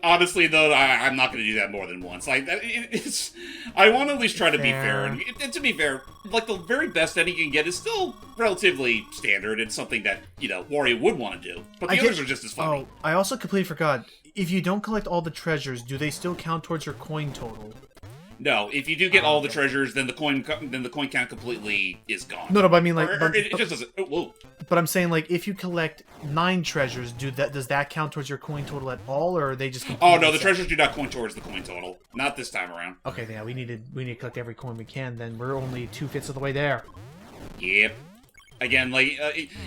Honestly, though, I'm not going to do that more than once. Like, I want to at least try to be fair. And to be fair, like, the very best ending you can get is still relatively standard and something that, Wario would want to do. But the others are just as funny. Oh, I also completely forgot. If you don't collect all the treasures, do they still count towards your coin total? No, if you do get all the treasures, then the coin count completely is gone. No, but I mean, like, it just doesn't. Oh, whoa. But I'm saying, like, if you collect 9 treasures, does that count towards your coin total at all, or are they just? Oh no, the treasures do not count towards the coin total. Not this time around. Okay, yeah, we need to collect every coin we can. Then we're only 2/5 of the way there. Yep. Again, like,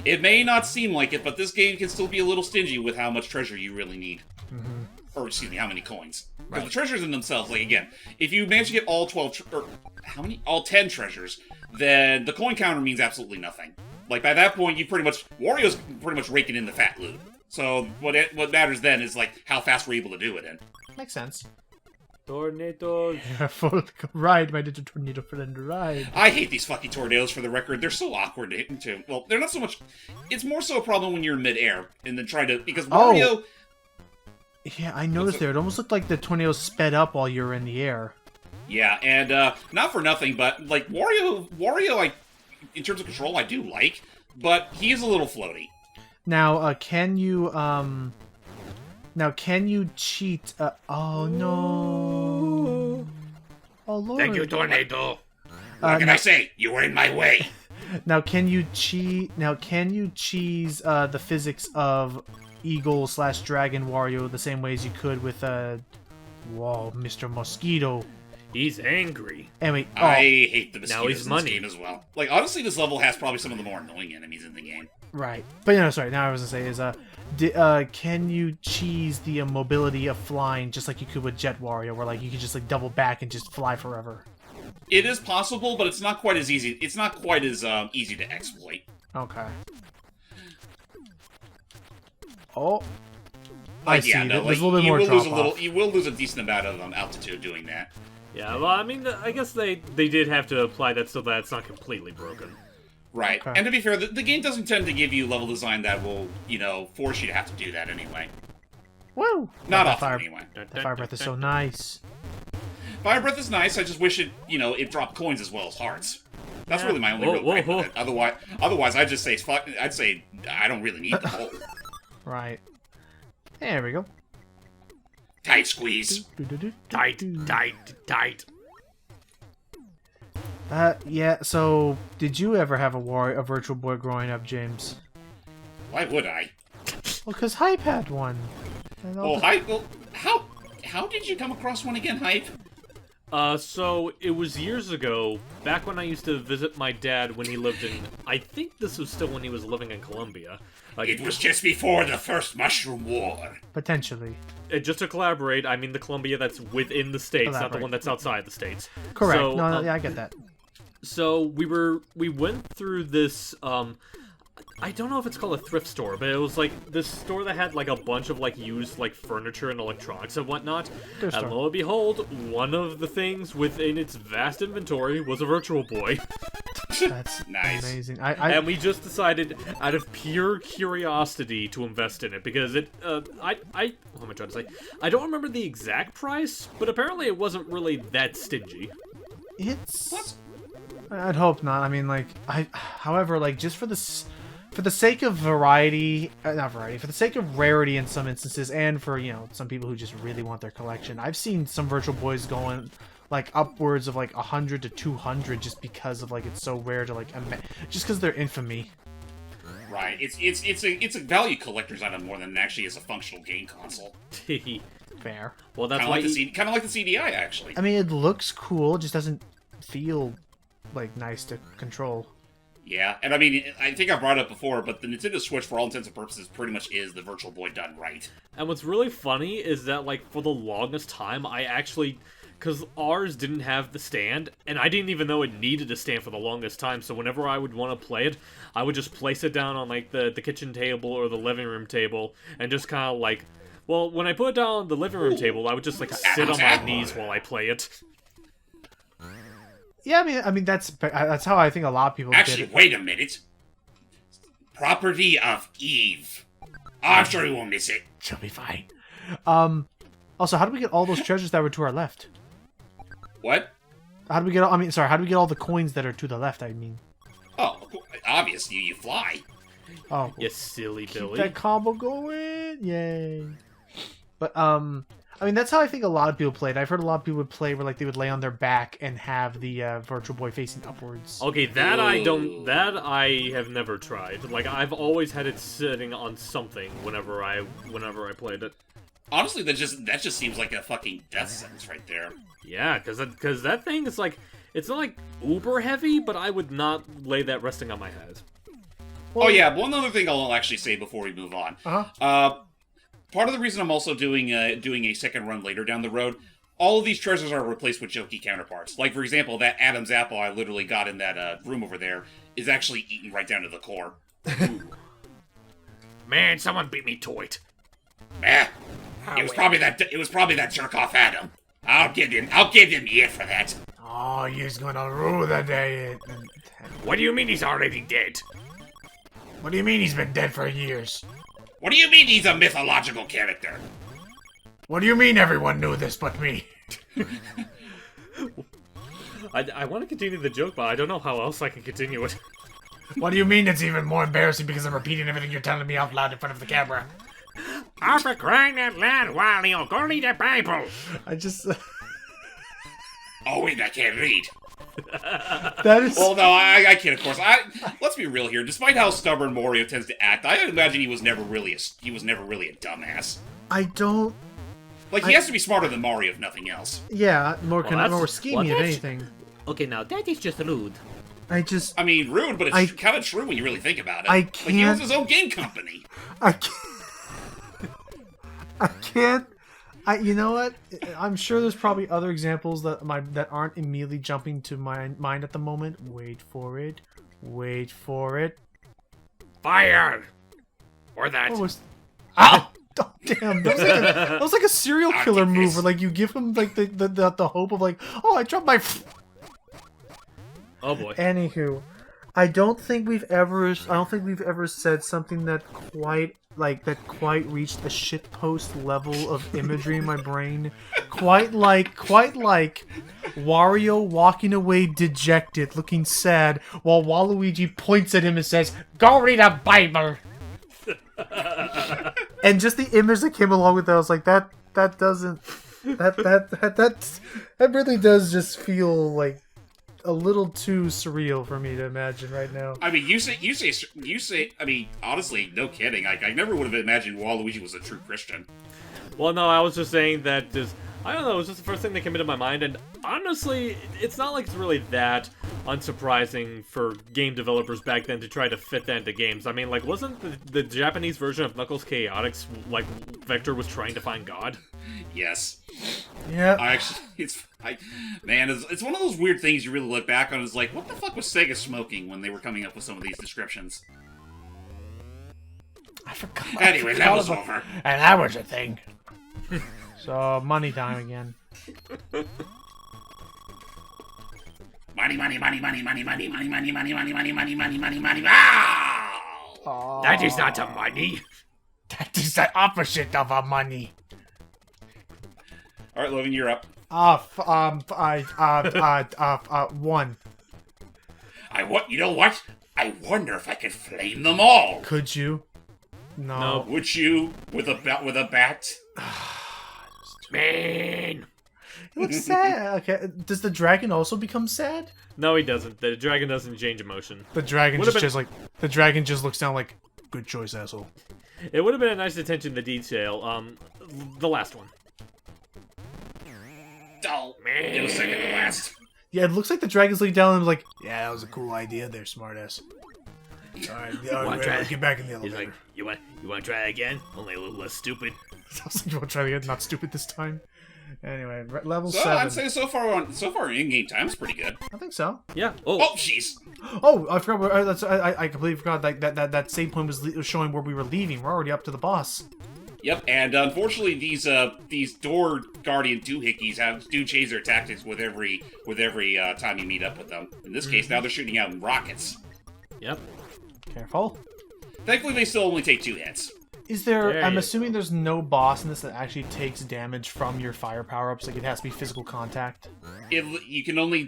it may not seem like it, but this game can still be a little stingy with how much treasure you really need. Mm-hmm. Or, excuse me, how many coins. Because Right. the treasures in themselves, like, again, if you manage to get all 12, or how many? All 10 treasures, then the coin counter means absolutely nothing. Like, by that point, Wario's pretty much raking in the fat loot. So, what matters then is, like, how fast we're able to do it in. Makes sense. Tornadoes. Ride, my little tornado friend, ride. I hate these fucking tornadoes, for the record. They're so awkward to... Well, they're not so much... It's more so a problem when you're in midair, and then trying to... Because Wario... Yeah, I noticed there. It almost looked like the tornado sped up while you were in the air. Yeah, and, not for nothing, but, like, Wario, in terms of control, I do like, but he is a little floaty. Now, can you cheat? Oh no! Oh lord! Thank you, Tornado. What can I say? You were in my way. Now, can you cheat? Now, can you cheese the physics of Eagle/Dragon Wario the same way as you could with whoa, Mr. Mosquito? He's angry. Anyway, I hate the mosquitoes Now he's in this money. game as well. Like, honestly, this level has probably some of the more annoying enemies in the game. right. But sorry. Now I was gonna say is can you cheese the mobility of flying just like you could with Jet Wario, where like you could just like double back and just fly forever? It is possible, but it's not quite as easy. It's not quite as easy to exploit. Okay. Oh. I see. Yeah, no, There's a little bit more drop-off. You will lose a decent amount of altitude doing that. Yeah, well, I mean, I guess they did have to apply that so that it's not completely broken. Right. Okay. And to be fair, the game doesn't tend to give you level design that will, force you to have to do that anyway. Woo! Not often, anyway. That fire breath is so nice. Fire breath is nice, I just wish it dropped coins as well as hearts. That's really my only real gripe with it. Otherwise, I'd just say, I'd say, I don't really need the whole. Right. There we go. Tight squeeze. Tight. Yeah, so, did you ever have a Virtual Boy growing up, James? Why would I? Well, because Hype had one. How did you come across one again, Hype? So it was years ago, back when I used to visit my dad when he lived in, I think this was still when he was living in Colombia. It was just before the first Mushroom War. Potentially. Just to collaborate, I mean the Colombia that's within the states, not the one that's outside the states. Correct. So, yeah, I get that. So we went through this, I don't know if it's called a thrift store, but it was like this store that had like a bunch of like used like furniture and electronics and whatnot. And lo and behold, one of the things within its vast inventory was a Virtual Boy. That's nice. Amazing. And we just decided, out of pure curiosity, to invest in it because it. What am I trying to say? I don't remember the exact price, but apparently it wasn't really that stingy. It's. I'd hope not. I mean, like, however, like, just for the sake of variety, not variety, for the sake of rarity in some instances, and for, some people who just really want their collection, I've seen some Virtual Boys going, like, upwards of, like, 100 to 200 just because of, like, it's so rare to, like, just because of their infamy. Right. It's a value collector's item more than it actually is a functional game console. Fair. Well, that's kind of like the CDI, actually. I mean, it looks cool, it just doesn't feel, like, nice to control. Yeah, and I mean, I think I brought it up before, but the Nintendo Switch, for all intents and purposes, pretty much is the Virtual Boy done right. And what's really funny is that, like, for the longest time, I actually... Because ours didn't have the stand, and I didn't even know it needed a stand for the longest time, so whenever I would want to play it, I would just place it down on, like, the kitchen table or the living room table, and just kind of, like... Well, when I put it down on the living room table, I would just, like, sit on my knees while I play it. Yeah, I mean that's how I think a lot of people actually, did it. Wait a minute. Property of Eve. I'm sure you won't miss it. She'll be fine. Also, how did we get all those treasures that were to our left? What? How do we get? I mean, sorry. How do we get all the coins that are to the left? I mean. Oh, obvious. You fly. Oh. You silly Keep Billy. that combo going! Yay! But I mean, that's how I think a lot of people played. I've heard a lot of people would play where like they would lay on their back and have the Virtual Boy facing upwards. Okay, that I don't. That I have never tried. Like I've always had it sitting on something whenever I played it. Honestly, that just seems like a fucking death sentence right there. Yeah, because that thing is like, it's not like uber heavy, but I would not lay that resting on my head. Oh yeah, one other thing I'll actually say before we move on. Part of the reason I'm also doing a second run later down the road, all of these treasures are replaced with jokey counterparts. Like, for example, that Adam's apple I literally got in that room over there is actually eaten right down to the core. Man, someone beat me to it. Eh, it was probably that jerk off Adam. I'll give him ear for that. Oh, he's gonna rule the day. What do you mean he's already dead? What do you mean he's been dead for years? What do you mean he's a mythological character? What do you mean everyone knew this but me? I want to continue the joke, but I don't know how else I can continue it. What do you mean it's even more embarrassing because I'm repeating everything you're telling me out loud in front of the camera? Oh, for crying out loud, Wario, go read the Bible! I just... Oh wait, I can't read. That is... Well, no, I kid, of course. Let's be real here. Despite how stubborn Wario tends to act, I imagine he was never really a dumbass. I don't... Like, he has to be smarter than Mario, if nothing else. Yeah, more that's- scheming, if anything. Okay, now that is just rude. I just... I mean, rude, but it's kind of true when you really think about it. I Like, he owns can't- his own game company. I can't... I can't... you know what? I'm sure there's probably other examples that aren't immediately jumping to my mind at the moment. Wait for it. Wait for it. Fire! Or that. What was... Oh, damn! That was like a serial killer move, where like you give him like the hope of like, oh, I dropped my. Oh boy. Anywho, I don't think we've ever said something that quite reached the shitpost level of imagery in my brain. Quite like Wario walking away dejected, looking sad, while Waluigi points at him and says, "Go read a Bible." And just the image that came along with that, I was like, that really does just feel like a little too surreal for me to imagine right now. I mean, you say. I mean, honestly, no kidding. I never would have imagined Waluigi was a true Christian. Well, no, I was just saying that I don't know, it was just the first thing that came into my mind, and honestly, it's not like it's really that unsurprising for game developers back then to try to fit that into games. I mean, like, wasn't the Japanese version of Knuckles Chaotix, like, Vector was trying to find God? Yes. Yeah. It's one of those weird things you really look back on. Is like, what the fuck was Sega smoking when they were coming up with some of these descriptions? I forgot. Anyway, that was over. And that was a thing. So, money time again. Money, money, money, money, money, money, money, money, money, money, money, money, money, money, money. Wow! That is not a money. That is the opposite of a money. All right, Logan, you're up. One. You know what? I wonder if I could flame them all. Could you? No. Would you with a bat? Man. He looks sad. Okay. Does the dragon also become sad? No, he doesn't. The dragon doesn't change emotion. The dragon Would've the dragon just looks down like, good choice, asshole. It would have been a nice attention to detail. The last one. Oh, man. It was second to last. Yeah, it looks like the dragon's looking down and like, yeah, that was a cool idea there, smartass. Alright, get back in the elevator. He's like, you want to try again? Only a little less stupid. Sounds like you want to try again, not stupid this time. Anyway, level So 7. I'd say so far in-game time's pretty good. I think so. Yeah. Oh, jeez. Oh, I forgot. I completely forgot that save point was showing where we were leaving. We're already up to the boss. Yep, and unfortunately, these door guardian doohickeys do change their tactics with every time you meet up with them. In this case, now they're shooting out rockets. Yep. Careful. Thankfully, they still only take 2 hits. Is there? There I'm you assuming go. there's no boss in this that actually takes damage from your fire power-ups. Like it has to be physical contact. You can only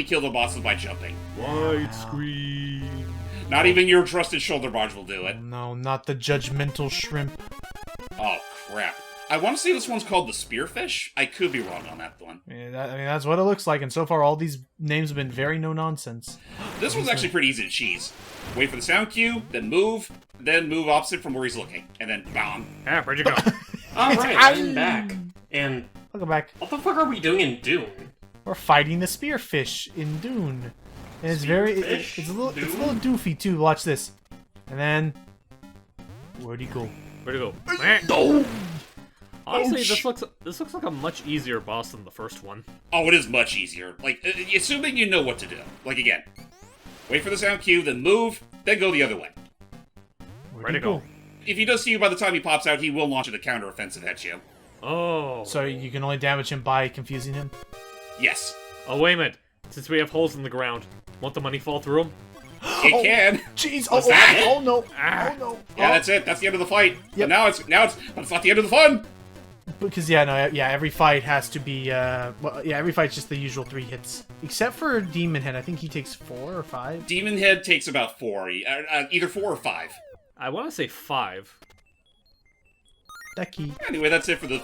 kill the bosses by jumping. Widescreen. Not even your trusted shoulder barge will do it. No, not the judgmental shrimp. Oh, crap. I want to say this one's called the Spearfish. I could be wrong on that one. Yeah, I mean, that's what it looks like. And so far, all these names have been very no nonsense. This one's actually pretty easy to cheese. Wait for the sound cue, then move opposite from where he's looking, and then bam. Ah, where'd you go? Alright, I'm back. And Welcome back. what the fuck are we doing in Dune? We're fighting the spearfish in Dune, and it's Spearfish? it's a little doofy too. Watch this, and then where'd he go? Where'd you go? Oh! Honestly, Ouch. this looks like a much easier boss than the first one. Oh, it is much easier. Like, assuming you know what to do. Like, again, wait for the sound cue, then move, then go the other way. Where'd he go? If he does see you by the time he pops out, he will launch a counteroffensive at you. Oh. So you can only damage him by confusing him. Yes. Oh, wait a minute. Since we have holes in the ground, won't the money fall through them? It can. Jeez! Was that it? Oh no! Ah. Oh no! Yeah, that's it. That's the end of the fight. Yep. But now it's but it's not the end of the fun. Because every fight has to be every fight's just the usual 3 hits, except for Demon Head. I think he takes 4 or 5. Demon Head takes about 4, either 4 or 5. I want to say 5. Decky. Anyway, that's it for the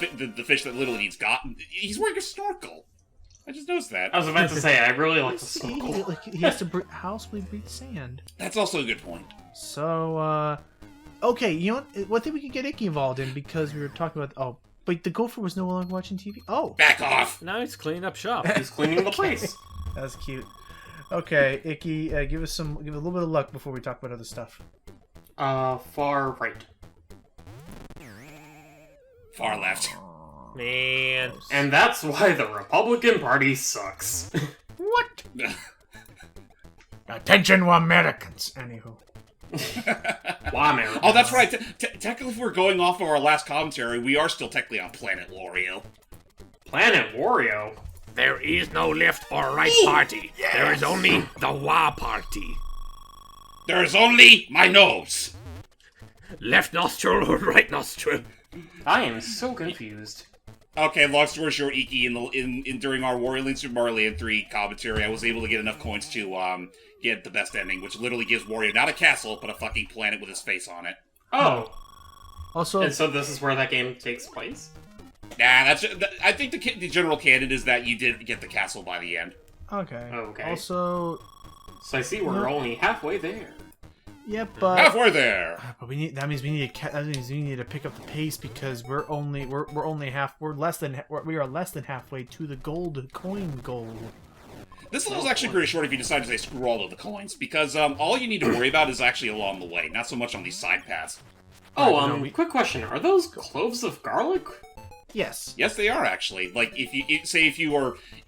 fish that Little Needs got. He's wearing a snorkel. I just noticed that. I was about to say, I really like the He, snorkel. like, he has to breathe. How else will he breathe sand? That's also a good point. So, okay, you know what? One thing we could get Icky involved in because we were talking about. Oh, but the gopher was no longer watching TV. Oh, Back off. Now he's cleaning up shop. He's cleaning the place. that's cute. Okay, Icky, give a little bit of luck before we talk about other stuff. Far right. Far left. Man. And that's why the Republican Party sucks. What? Attention, Americans. Anywho. Why, man? Oh, that's right. Technically, if we're going off of our last commentary, we are still technically on Planet Wario. Planet Wario. There is no left or right party. There is only the Wa party. There's only my nose. Left nostril or right nostril? I am so confused. Okay, long story short, Iki, during our Wario Land Super Mario Land 3 commentary, I was able to get enough coins to get the best ending, which literally gives Wario not a castle, but a fucking planet with his face on it. Oh. Also, And so this is where that game takes place? Nah, I think the general canon is that you did get the castle by the end. okay. Okay. Also, So I see we're only halfway there. yeah, but Halfway there. we need. That means we need to pick up the pace because we are less than halfway to the gold coin goal. This level's actually pretty short if you decide to say screw all of the coins, because all you need to worry about is actually along the way, not so much on these side paths. Oh, quick question. Are those cloves of garlic? Yes. Yes, they are actually. Like if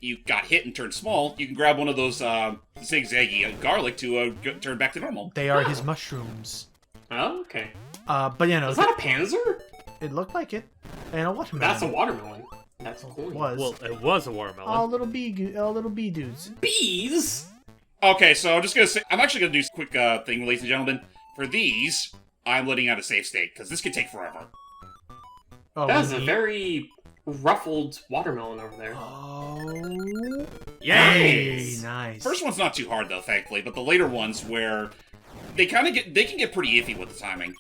you got hit and turned small, you can grab one of those zigzaggy garlic to turn back to normal. They are his mushrooms. Oh, okay. But Is that a panzer? it looked like it, and a watermelon. That's a watermelon. That's cool. Was. Well, it was a watermelon. Oh, little bee dudes. Bees? Okay, so I'm actually gonna do a quick thing, ladies and gentlemen. For these, I'm letting out a save state because this could take forever. Oh, That is a very ruffled watermelon over there. Oh. Yay! Nice. First one's not too hard though, thankfully, but the later ones where they can get pretty iffy with the timing.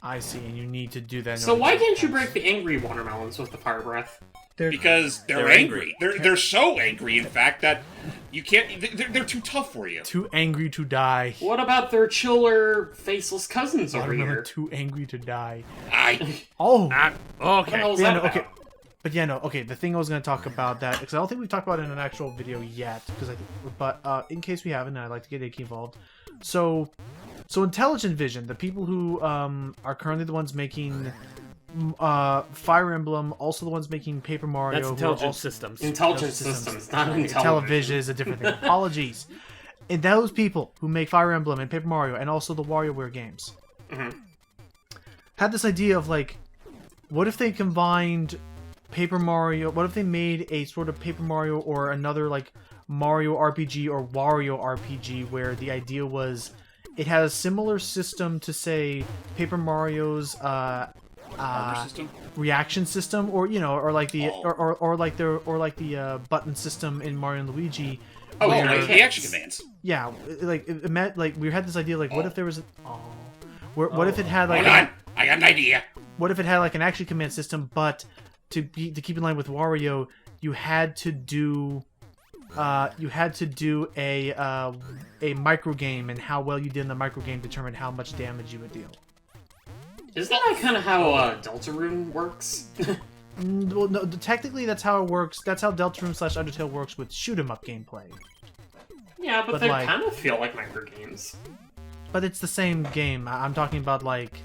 I see, and you need to do that. in So order why to can't you pass. break the angry watermelons with the fire breath? Because they're They're angry. angry. They're so angry, in fact, that you can't. They're too tough for you. Too angry to die. What about their chiller, faceless cousins over Watermelon here? too angry to die. I Oh. Ah, What the hell okay. is Yeah, that no, okay. about? But yeah, no, okay. The thing I was going to talk about that because I don't think we've talked about it in an actual video yet. But in case we haven't, I'd like to get Icky involved. So Intelligent Vision, the people who are currently the ones making Fire Emblem, also the ones making Paper Mario. That's who are intelligent also- systems. Intelligent systems, not intelligent. Television is a different thing. Apologies. And those people who make Fire Emblem and Paper Mario and also the WarioWare games had this idea of like, what if they combined Paper Mario? What if they made a sort of Paper Mario or another like Mario RPG or Wario RPG where the idea was it has a similar system to say Paper Mario's Armor system? reaction system, or or like the Oh. or like the button system in Mario and Luigi. Oh, where- like the action commands. Yeah, like it meant like we had this idea like what if there was what if it had like Hold on, I got an idea. what if it had like an action command system, but to keep in line with Wario, you had to do a micro game, and how well you did in the micro game determined how much damage you would deal. Isn't that kind of how Deltarune works? Well, no, technically that's how it works. That's how Deltarune / Undertale works with shoot 'em up gameplay. Yeah, but But, they like- kind of feel like micro games. But it's the same game. I'm talking about like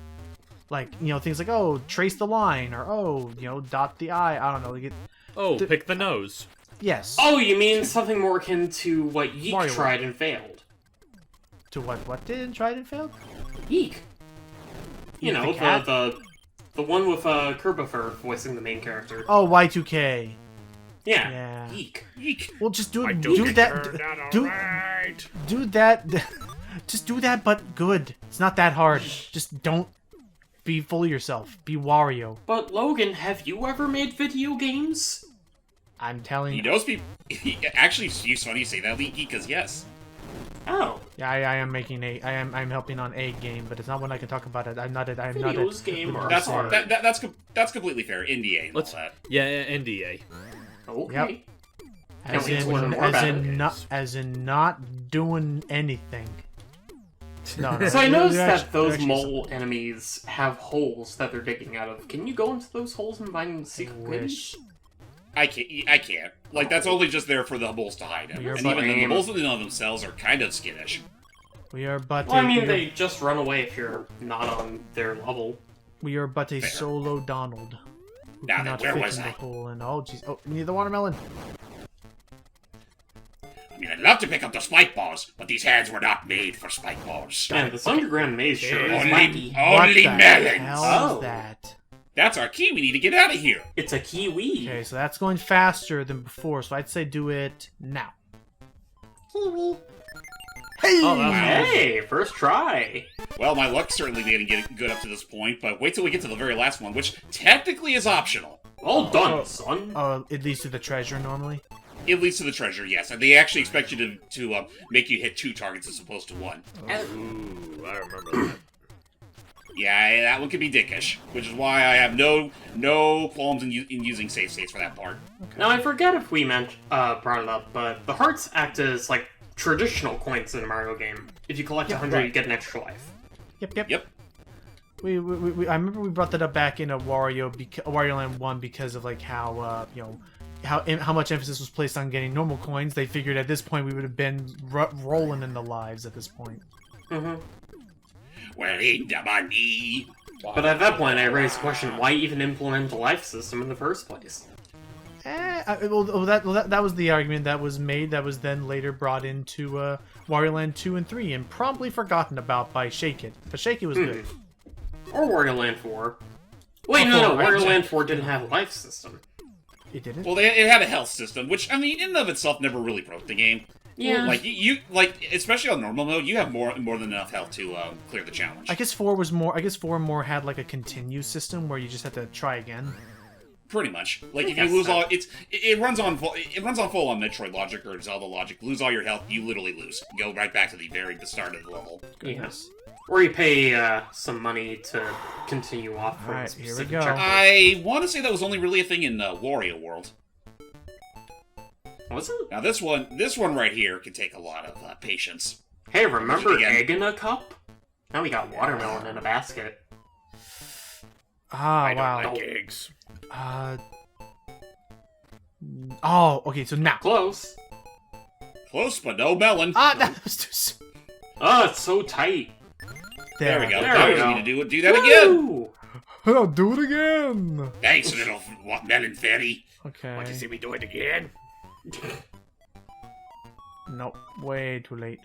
things like trace the line, or dot the I. I don't know. Like Oh, pick the nose. yes. Oh, you mean something more akin to what Yeek Mario tried and failed? To what did and tried and failed? Yeek. You Yeek know, the cat? the one with Kerbifer voicing the main character. Oh, Y2K. Yeah. Yeah. Yeek. Eek. Well, just do I it. don't Do think that. you're not Do alright. do that. Just do that, but good. It's not that hard. Just don't be full of yourself. Be Wario. But Logan, have you ever made video games? I'm telling He you. knows people. Actually, it's funny you say that, Leaky, because yes. Oh, Yeah, I am making I'm helping on a game, but it's not one I can talk about it. I'm not a. Videos game are That's hard. that's completely fair. NDA and Let's all that. yeah, NDA. Okay. As Can't wait to learn in, more about as in not doing anything. No, no. So I noticed they're that actually- those they're actually mole enemies have holes that they're digging out of. Can you go into those holes and find I secret wish. goodies? I can't. Like, that's only just there for the bulls to hide in. You're And even then, the lame. bulls in and of themselves are kind of skittish. We are but Well, I a, mean, we are- they just run away if you're not on their level. we are but a Fair. solo Donald. Who Now then, cannot where fit was in the I? hole. And oh, jeez. Oh, we need the watermelon. I mean, I'd love to pick up the spike balls, but these hands were not made for spike balls. Man, this underground maze sure is Only, wacky. What only the melons. hell Oh. is that? That's our key. We need to get out of here. It's a kiwi. Okay, so that's going faster than before, so I'd say do it now. Kiwi. Hey! Oh, that was Hey, first try. Well, my luck certainly didn't get good up to this point, but wait till we get to the very last one, which technically is optional. Well done, son. It leads to the treasure normally. It leads to the treasure, yes, and they actually expect you to make you hit 2 targets as opposed to 1. Ooh, I remember that. Yeah, that one can be dickish, which is why I have no qualms in using save states for that part. Now, I forget if we brought it up, but the hearts act as, like, traditional coins in a Mario game. If you collect 100, right. you get an extra life. Yep. Yep. I remember we brought that up back in a Wario Land 1 because of like how how much emphasis was placed on getting normal coins. They figured at this point we would have been rolling in the lives at this point. Mm-hmm. Well, in the money. But at that point, I raised the question, why even implement a life system in the first place? That was the argument that was made. That was then later brought into Wario Land 2 and 3 and promptly forgotten about by Shake It. But Shake It was good. Or Wario Land 4. Wait, Oh, no, 4, right, Wario yeah. Land 4 didn't have a life system. It didn't. Well, it had a health system, which, I mean, in and of itself never really broke the game. Yeah. Like, you especially on normal mode, you have more than enough health to clear the challenge. I guess 4 was more. I guess 4 more had like a continue system where you just had to try again. Pretty much. Like, if you guess lose so. all... It runs on full on Metroid logic or Zelda logic. Lose all your health, you literally lose. Go right back to the start of the level. Goodness. Or you pay some money to continue off for Alright, a here we specific go. checkpoint. I want to say that was only really a thing in Wario World. Was it? Now, this one right here can take a lot of patience. Hey, remember Again. egg in a cup? Now we got watermelon in a basket. Ah, I don't wow. like eggs. Oh, okay. So now. Close. Close, but no melon. That was too soon. Oh, it's so tight. There we go. There Now we we go. need to do that again. Woo! Oh, do it again. Thanks, little melon fairy. Okay. Want to see me do it again? Nope. Way too late.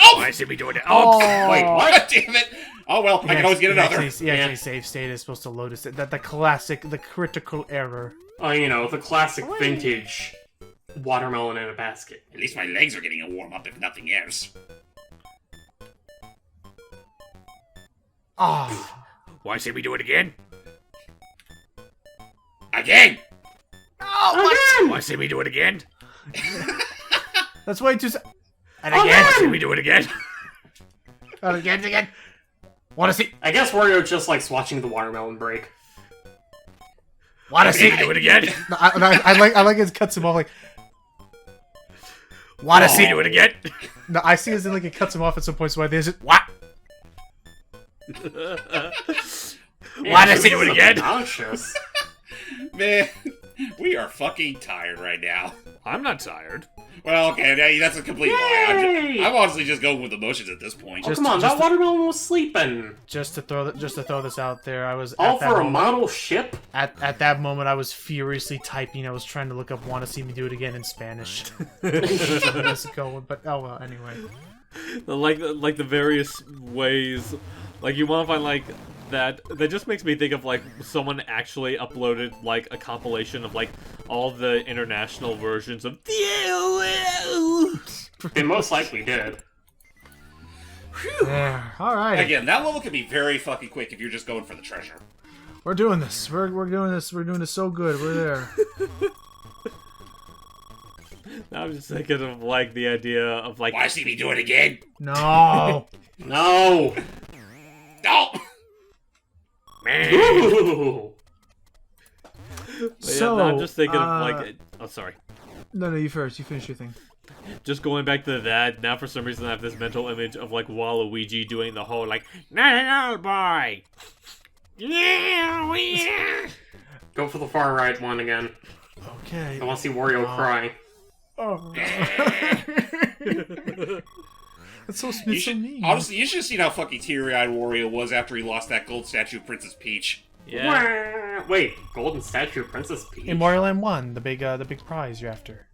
Oh! Want to see me do it? Oh, Wait, what? God damn it! Oh well, I can always get another. Actually, save state is supposed to load us. That the classic, the critical error. Oh, you know, the classic vintage watermelon in a basket. At least my legs are getting a warm up, if nothing else. Ah. Why say we do it again? Again! Oh, Why say we do it again? That's way too. And Why again. say we do it again? And again. Want to see? I guess Wario just likes watching the watermelon break. Want to see? Do it again? No, I like it cuts him off like. Want to see? Do it again? No, I see it as in like it cuts him off at some point. So why there's it? What? Why did I say do it again? Obnoxious. Man, we are fucking tired right now. I'm not tired. Well, okay, that's a complete lie. Yay! I'm honestly just going with emotions at this point. Oh, come on, that watermelon was sleeping. Just to throw this out there, I was All at that for a moment, model ship? at that moment I was furiously typing. I was trying to look up "Want to see me do it again" in Spanish. Let's go, but oh well. Anyway, Like the various ways, like you want to find like that just makes me think of like someone actually uploaded like a compilation of like all the international versions of They most likely did. there. All right, Again, that level can be very fucking quick if you're just going for the treasure. we're doing this. We're doing this. We're doing this so good. We're there. I'm just thinking of like the idea of like Why see me do it again? No. No! No! Ooh. So, I'm just thinking of like oh sorry. No, you first. You finish your thing. Just going back to that, now for some reason I have this mental image of like Waluigi doing the whole like no boy. Yeah. Go for the far right one again. Okay. I want to see Wario cry. Oh. That's so, You it's so should, mean. honestly, you should have seen how fucking teary-eyed Wario was after he lost that gold statue of Princess Peach. Yeah. Wah! Wait, golden statue of Princess Peach? In Mario Land 1, the big prize you're after.